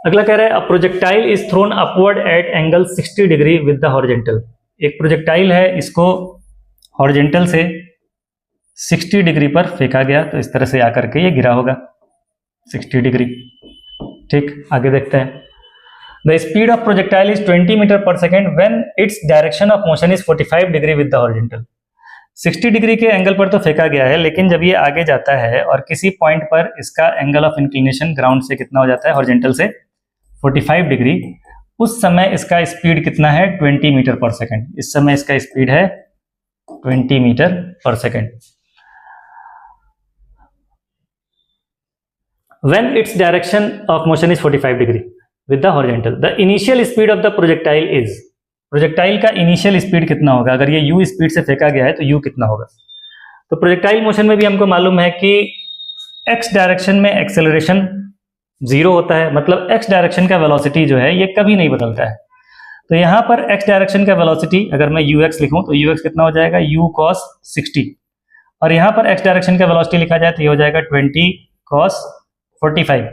अगला कह रहा है, a projectile is thrown upward at angle 60 degree with the horizontal. एक प्रोजेक्टाइल है, इसको हॉरिजेंटल से 60 डिग्री पर फेंका गया, तो इस तरह से आकर के ये गिरा होगा 60 डिग्री। ठीक, आगे देखते हैं। The speed of projectile is 20 metre per second when its direction of motion is 45 degree with the horizontal. 60 degree के एंगल पर तो फेंका गया है, लेकिन जब ये आगे जाता है और किसी पॉइंट पर इसका एंगल ऑफ इंक्लिनेशन ग्राउंड से कितना हो जाता है, हॉरिजेंटल से 45 डिग्री, उस समय इसका स्पीड कितना है 20 मीटर पर सेकेंड। इस समय इसका स्पीड है 20 metre per second. When its direction of motion is 45 degree with the horizontal, the initial speed of the projectile is, projectile का इनिशियल स्पीड कितना होगा। अगर ये u स्पीड से फेंका गया है तो u कितना होगा। तो प्रोजेक्टाइल मोशन में भी हमको मालूम है कि x डायरेक्शन में एक्सेलरेशन 0 होता है, मतलब x डायरेक्शन का वेलोसिटी जो है ये कभी नहीं बदलता है। तो यहाँ पर x डायरेक्शन का वेलोसिटी अगर मैं ux लिखूं तो ux कितना हो जाएगा u cos 60, और यहाँ पर x डायरेक्शन का वेलोसिटी लिखा जाए तो ये हो जाएगा 20 cos 45।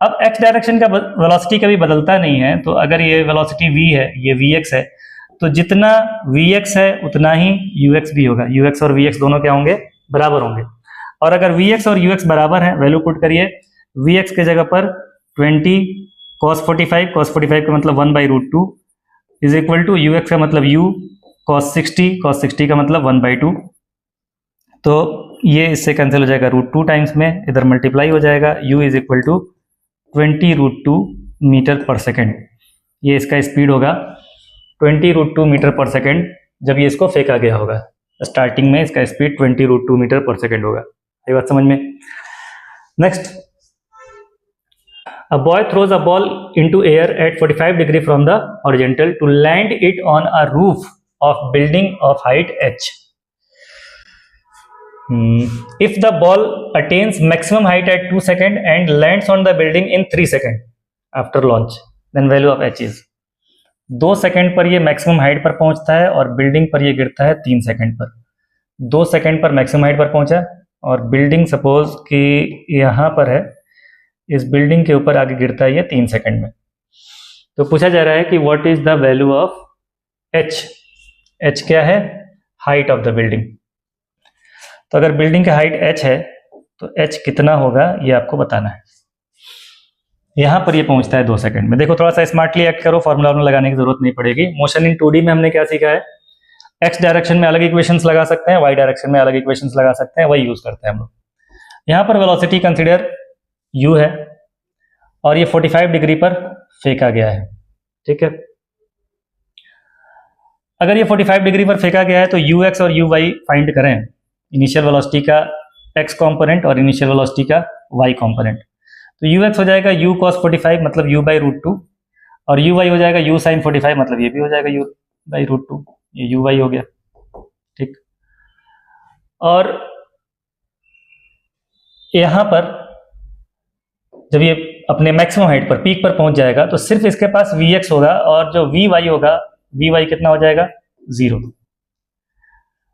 अब x डायरेक्शन का वेलोसिटी कभी बदलता नहीं है, तो अगर ये वेलोसिटी v है, ये vx है, तो जितना vx है उतना ही ux भी होगा। ux और vx दोनों क्या होंगे? बराबर होंगे। और अगर vx और ux बराबर है, वैल्यू पुट करिए। vx के जगह पर 20 cos 45 का मतलब 1/√2 इज इक्वल टू ux का मतलब u cos 60 का मतलब 1/2। तो ये इससे कैंसिल हो जाएगा, √2 टाइम्स में इधर मल्टीप्लाई हो जाएगा। u is equal to 20√2 metre per second. ये इसका स्पीड होगा 20√2 मीटर पर सेकेंड जब ये इसको फेंका गया होगा। स्टार्टिंग में इसका स्पीड 20√2 मीटर पर सेकेंड होगा। ये बात समझ में? Next, a boy throws a ball into air at 45 degree from the horizontal to land it on a roof of building of height h. If the ball attains maximum height at 2 seconds and lands on the building in 3 seconds after launch, then value of h is 2 second पर ये maximum height पर पहुंचता है और building पर ये गिरता है 3 सेकंड पर। 2 सेकंड पर मैक्सिमम हाइट पर पहुंचा और बिल्डिंग सपोज कि यहाँ पर है, इस बिल्डिंग के ऊपर आगे गिरता है ये 3 सेकंड में। तो पूछा जा रहा है कि what is the value of h। h क्या है? Height of the building. तो अगर बिल्डिंग का हाइट h है तो h कितना होगा ये आपको बताना है। यहां पर ये पहुंचता है 2 सेकंड में। देखो थोड़ा सा स्मार्टली एक्ट करो, फॉर्मूला लगाने की जरूरत नहीं पड़ेगी। मोशन इन 2D में हमने क्या सीखा है? x डायरेक्शन में अलग इक्वेशंस लगा सकते हैं, y डायरेक्शन में अलग इक्वेशंस लगा सकते हैं, वही यूज करते हैं हम लोग। यहाँ पर वेलोसिटी कंसीडर u है और ये 45 डिग्री पर फेंका गया है, ठीक है। अगर ये 45 डिग्री पर फेंका गया है तो ux और uy फाइंड करें, इनिशियल वेलोसिटी का x कंपोनेंट और इनिशियल वेलोसिटी का y कंपोनेंट। तो ux हो जाएगा u cos 45 मतलब u/√2 और uy हो जाएगा u sin 45 मतलब ये भी हो जाएगा u/√2। ये uy हो गया, ठीक। और यहां पर जब ये अपने मैक्सिमम हाइट पर, पीक पर पहुंच जाएगा तो सिर्फ इसके पास vx होगा और जो vy होगा, vy कितना हो जाएगा? 0।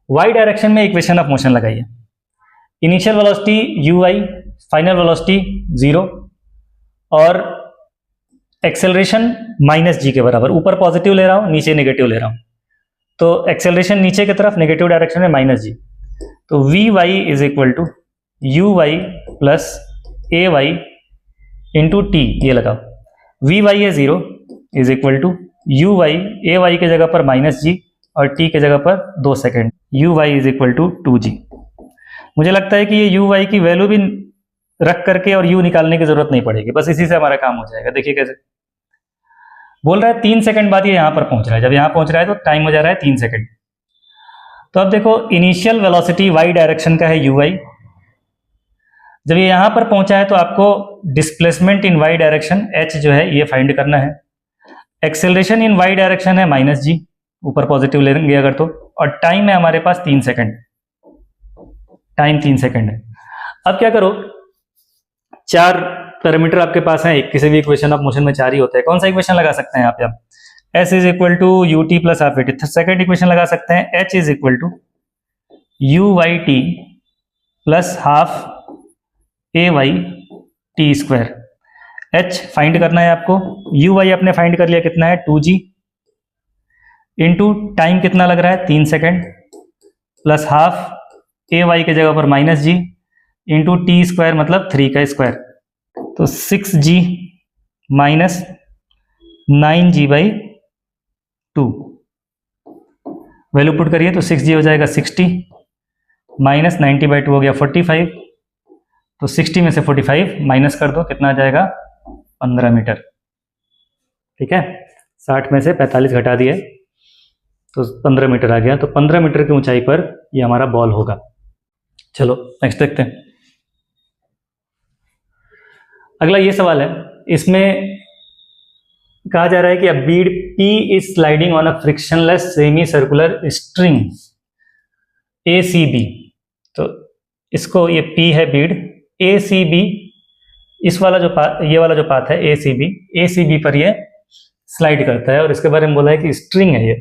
y डायरेक्शन में इक्वेशन ऑफ मोशन लगाइए। Initial velocity uy, final velocity 0 और एक्सेलरेशन -g के बराबर। ऊपर पॉजिटिव ले रहा हूं, नीचे नेगेटिव ले रहा हूं, तो एक्सेलरेशन नीचे की तरफ, नेगेटिव डायरेक्शन में -g। तो vy is equal to uy plus ay into t, ये लगाओ। vy है 0 is equal to uy, ay के जगह पर -g और t के जगह पर 2 second, uy is equal to 2g। मुझे लगता है कि ये uy की वैल्यू भी रख करके और u निकालने की जरूरत नहीं पड़ेगी, बस इसी से हमारा काम हो जाएगा। देखिए कैसे बोल रहा है 3 सेकंड बाद ये यहां पर पहुंच रहा है। जब यहां पहुंच रहा है तो टाइम हो जा रहा है 3 सेकंड। तो अब देखो इनिशियल वेलोसिटी y डायरेक्शन का है uy। जब ये यहां पर पहुंचा है तो आपको displacement in y direction h जो है ये फाइंड करना है। एक्सेलरेशन इन y डायरेक्शन है -g, ऊपर पॉजिटिव लेंगे अगर तो, और टाइम है हमारे पास 3 सेकंड। टाइम 3 सेकंड है। अब क्या करो, 4 पैरामीटर आपके पास हैं, किसी भी इक्वेशन ऑफ मोशन में 4 ही होते हैं। कौन सा इक्वेशन लगा सकते हैं यहाँ पे आप? s is equal to u t plus half a t. Second equation लगा सकते हैं h is equal to u y t plus half a y t square. h find करना है आपको, यू वाई आपने फाइंड कर लिया, कितना है 2g, इंटू टाइम कितना लग रहा है 3 second, plus half a Y के जगह पर -g इंटू टी स्क्वायर मतलब 3 का स्क्वायर। तो 6g minus 9g/2, value put करिए तो 6g हो जाएगा 60 माइनस 90/2 हो गया 45। तो 60 में से 45 माइनस कर दो, कितना आ जाएगा 15 मीटर, ठीक है। 60 में से 45 घटा दिए तो 15 मीटर आ गया। तो 15 मीटर की ऊंचाई पर ये हमारा बॉल होगा। चलो नेक्स्ट देखते हैं। अगला ये सवाल है, इसमें कहा जा रहा है कि a bead P is sliding on a frictionless semi circular string ACB। तो इसको, ये P है बीड, ACB इस वाला जो पाथ, ये वाला जो पाथ है ACB पर ये स्लाइड करता है और इसके बारे में बोला है कि स्ट्रिंग है ये,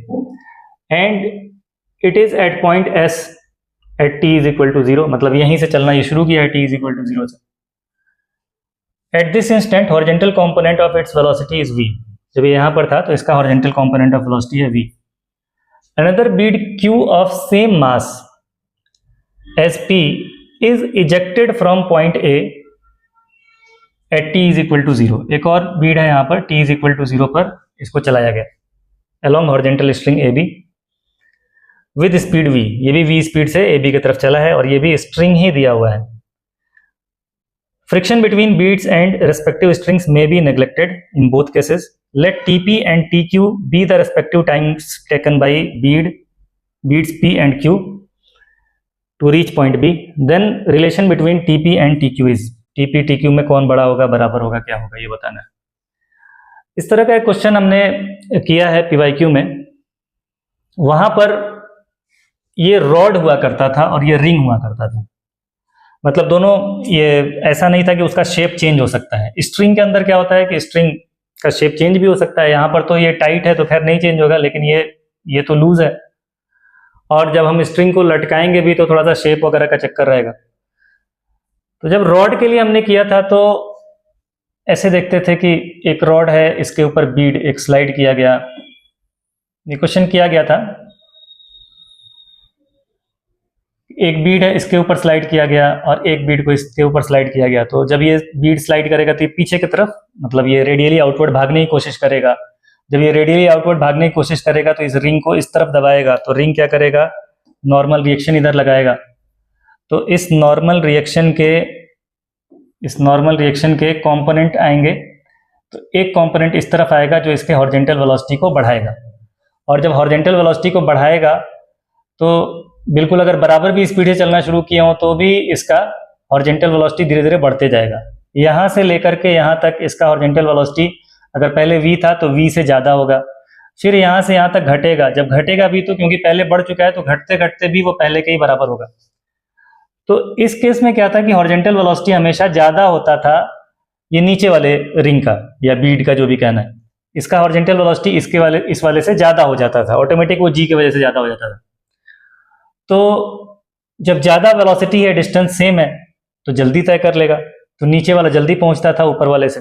and it is at point S at t is equal to 0। मतलब यहीं से चलना ये शुरू किया है t इज इक्वल टू 0 से। At this instant horizontal component of its velocity is v। जब ये यहाँ पर था तो इसका हॉरिजेंटल कंपोनेंट ऑफ वेलोसिटी है v। Another bead q of same mass as p is ejected from point a at t is equal to 0। एक और बीड है यहाँ पर t इज इक्वल टू 0 पर इसको चलाया गया along horizontal string AB with speed v। ये भी v स्पीड से AB की तरफ चला है और ये भी स्ट्रिंग ही दिया हुआ है। Friction between beads and respective strings may be neglected in both cases. Let TP and TQ be the respective times taken by beads P and Q to reach point B। Then relation between TP and TQ is, TP TQ में कौन बड़ा होगा, बराबर होगा, क्या होगा, ये बताना है। इस तरह का एक क्वेश्चन हमने किया है PYQ में। वहां पर ये रॉड हुआ करता था और ये रिंग हुआ करता था, मतलब दोनों, ये ऐसा नहीं था कि उसका शेप चेंज हो सकता है। स्ट्रिंग के अंदर क्या होता है कि स्ट्रिंग का शेप चेंज भी हो सकता है। यहाँ पर तो ये टाइट है तो खैर नहीं चेंज होगा, लेकिन ये तो लूज है और जब हम स्ट्रिंग को लटकाएंगे भी तो थोड़ा सा शेप वगैरह का चक्कर रहेगा। तो जब रॉड के लिए हमने किया था तो ऐसे देखते थे कि एक रॉड है, इसके ऊपर बीड एक स्लाइड किया गया, ये क्वेश्चन किया गया था, एक बीड है इसके ऊपर स्लाइड किया गया और एक बीड को इसके ऊपर स्लाइड किया गया। तो जब ये बीड स्लाइड करेगा तो ये पीछे की तरफ, मतलब ये रेडियली आउटवर्ड भागने की कोशिश करेगा। जब ये रेडियली आउटवर्ड भागने की कोशिश करेगा तो इस रिंग को इस तरफ दबाएगा, तो रिंग क्या करेगा, नॉर्मल रिएक्शन इधर लगाएगा। तो इस नॉर्मल रिएक्शन के कंपोनेंट आएंगे। तो एक कंपोनेंट इस तरफ आएगा जो इसके हॉरिजेंटल वेलोसिटी को बढ़ाएगा, और जब हॉरिजेंटल वेलोसिटी को बढ़ाएगा तो बिल्कुल अगर बराबर भी स्पीड से चलना शुरू किए हो तो भी इसका हॉरिजेंटल वेलोसिटी धीरे धीरे बढ़ते जाएगा। यहाँ से लेकर के यहाँ तक इसका हॉरिजेंटल वेलोसिटी अगर पहले v था तो v से ज़्यादा होगा, फिर यहाँ से यहाँ तक घटेगा। जब घटेगा भी तो क्योंकि पहले बढ़ चुका है तो घटते घटते भी वो पहले के ही बराबर होगा। तो इस केस में क्या था कि हॉरिजेंटल वेलोसिटी हमेशा ज़्यादा होता था ये नीचे वाले रिंग का या बीड का, जो भी कहना है, इसका हॉरिजेंटल वेलोसिटी इस वाले से ज़्यादा हो जाता था, ऑटोमेटिक वो g की वजह से ज़्यादा हो जाता था। तो जब ज़्यादा वेलोसिटी है, डिस्टेंस सेम है, तो जल्दी तय कर लेगा, तो नीचे वाला जल्दी पहुंचता था ऊपर वाले से।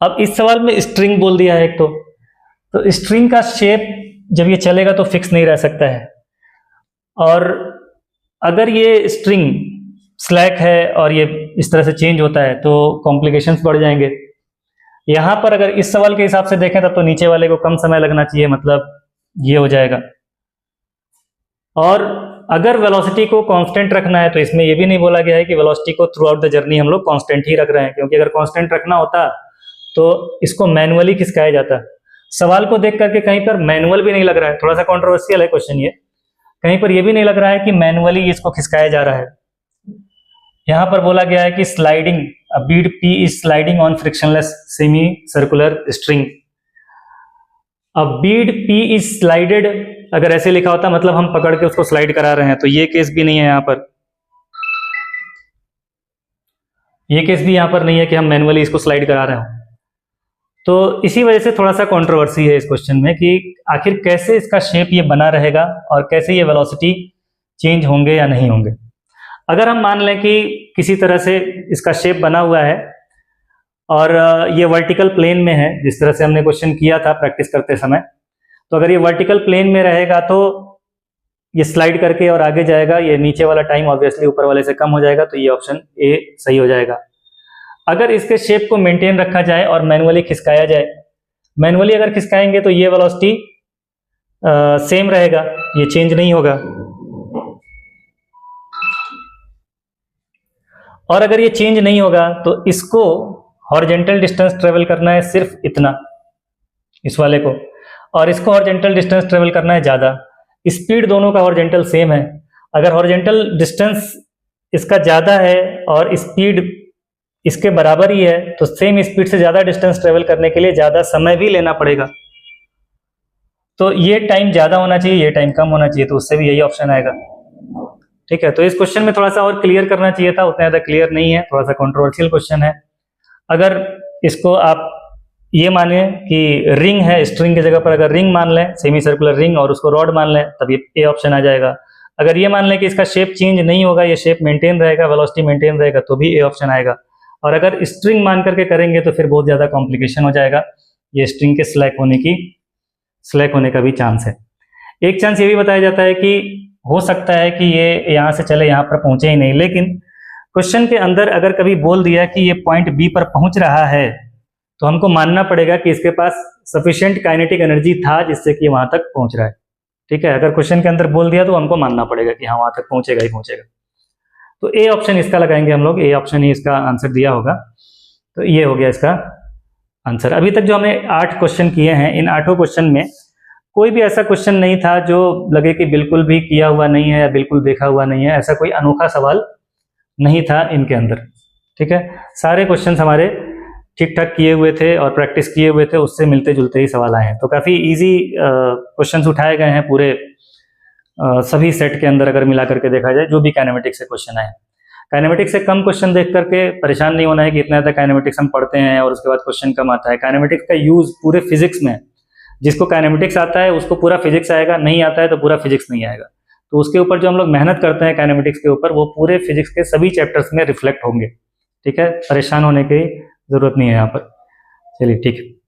अब इस सवाल में स्ट्रिंग बोल दिया है एक, तो स्ट्रिंग का शेप जब ये चलेगा तो फिक्स नहीं रह सकता है, और अगर ये स्ट्रिंग स्लैक है और ये इस तरह से चेंज होता है तो कॉम्प्लिकेशंस बढ़ जाएंगे। यहाँ पर अगर इस सवाल के हिसाब से देखें तब तो नीचे वाले को कम समय लगना चाहिए, मतलब ये हो जाएगा। और अगर वेलोसिटी को कांस्टेंट रखना है तो इसमें ये भी नहीं बोला गया है कि वेलोसिटी को थ्रू आउट द जर्नी हम लोग कांस्टेंट ही रख रहे हैं, क्योंकि अगर कांस्टेंट रखना होता तो इसको मैनुअली खिसकाया जाता। सवाल को देख करके कहीं पर मैनुअल भी नहीं लग रहा है, थोड़ा सा कंट्रोवर्शियल है क्वेश्चन ये, कहीं पर ये भी नहीं लग रहा है कि मैनुअली इसको खिसकाया जा रहा है। यहाँ पर बोला गया है कि sliding, a bead P is sliding on frictionless semi circular string. अब बीड P इज स्लाइडेड, अगर ऐसे लिखा होता मतलब हम पकड़ के उसको स्लाइड करा रहे हैं, तो ये केस भी नहीं है यहाँ पर, ये केस भी यहाँ पर नहीं है कि हम मैनुअली इसको स्लाइड करा रहे हो। तो इसी वजह से थोड़ा सा कंट्रोवर्सी है इस क्वेश्चन में कि आखिर कैसे इसका शेप ये बना रहेगा और कैसे ये वेलोसिटी चेंज होंगे या नहीं होंगे। अगर हम मान लें कि किसी तरह से इसका शेप बना हुआ है और ये वर्टिकल प्लेन में है, जिस तरह से हमने क्वेश्चन किया था प्रैक्टिस करते समय, तो अगर ये वर्टिकल प्लेन में रहेगा तो ये स्लाइड करके और आगे जाएगा, ये नीचे वाला टाइम ऑब्वियसली ऊपर वाले से कम हो जाएगा, तो ये ऑप्शन ए सही हो जाएगा। अगर इसके शेप को मेंटेन रखा जाए और मैनुअली खिसकाया जाए, मैनुअली अगर खिसकाएंगे तो ये वेलोसिटी सेम रहेगा, ये चेंज नहीं होगा। और अगर ये चेंज नहीं होगा तो इसको हॉरिजेंटल डिस्टेंस ट्रेवल करना है सिर्फ इतना, इस वाले को, और इसको हॉरिजेंटल डिस्टेंस ट्रेवल करना है ज़्यादा। स्पीड दोनों का हॉरिजेंटल सेम है, अगर हॉरिजेंटल डिस्टेंस इसका ज़्यादा है और स्पीड इसके बराबर ही है तो सेम स्पीड से ज़्यादा डिस्टेंस ट्रेवल करने के लिए ज़्यादा समय भी लेना पड़ेगा। तो ये टाइम ज़्यादा होना चाहिए, ये टाइम कम होना चाहिए, तो उससे भी यही ऑप्शन आएगा। ठीक है, तो इस क्वेश्चन में थोड़ा सा और क्लियर करना चाहिए था, उतना ज़्यादा क्लियर नहीं है, थोड़ा सा कंट्रोवर्शियल क्वेश्चन है। अगर इसको आप ये माने कि रिंग है, स्ट्रिंग की जगह पर अगर रिंग मान लें, सेमी सर्कुलर रिंग, और उसको रॉड मान लें, तब ये ए ऑप्शन आ जाएगा। अगर ये मान लें कि इसका शेप चेंज नहीं होगा, ये शेप मेंटेन रहेगा, वेलोसिटी मेंटेन रहेगा, तो भी ए ऑप्शन आएगा। और अगर स्ट्रिंग मान करके करेंगे तो फिर बहुत ज़्यादा कॉम्प्लिकेशन हो जाएगा, ये स्ट्रिंग के स्लैक होने का भी चांस है। एक चांस ये भी बताया जाता है कि हो सकता है कि ये यहाँ से चले यहाँ पर पहुंचे ही नहीं, लेकिन क्वेश्चन के अंदर अगर कभी बोल दिया कि ये पॉइंट बी पर पहुंच रहा है तो हमको मानना पड़ेगा कि इसके पास सफिशिएंट काइनेटिक एनर्जी था जिससे कि वहां तक पहुंच रहा है। ठीक है, अगर क्वेश्चन के अंदर बोल दिया तो हमको मानना पड़ेगा कि हाँ वहां तक पहुंचेगा ही पहुंचेगा। तो ए ऑप्शन इसका लगाएंगे हम लोग, ए ऑप्शन ही इसका आंसर दिया होगा। तो ये हो गया इसका आंसर। अभी तक जो हमने 8 क्वेश्चन किए हैं, इन 8 क्वेश्चन में कोई भी ऐसा क्वेश्चन नहीं था जो लगे कि बिल्कुल भी किया हुआ नहीं है या बिल्कुल देखा हुआ नहीं है, ऐसा कोई अनोखा सवाल नहीं था इनके अंदर। ठीक है, सारे क्वेश्चंस हमारे ठीक ठाक किए हुए थे और प्रैक्टिस किए हुए थे, उससे मिलते जुलते ही सवाल आए हैं। तो काफ़ी इजी क्वेश्चंस उठाए गए हैं पूरे सभी सेट के अंदर अगर मिला करके देखा जाए, जो भी काइनेमेटिक्स से क्वेश्चन आए। काइनेमेटिक्स से कम क्वेश्चन देख करके परेशान नहीं होना है कि इतना ज़्यादा काइनेमेटिक्स हम पढ़ते हैं और उसके बाद क्वेश्चन कम आता है। काइनेमेटिक्स का यूज़ पूरे फिजिक्स में, जिसको काइनेमेटिक्स आता है उसको पूरा फिजिक्स आएगा, नहीं आता है तो पूरा फिजिक्स नहीं आएगा। तो उसके ऊपर जो हम लोग मेहनत करते हैं काइनेमेटिक्स के ऊपर, वो पूरे फिजिक्स के सभी चैप्टर्स में रिफ्लेक्ट होंगे। ठीक है, परेशान होने की जरूरत नहीं है यहाँ पर। चलिए ठीक है।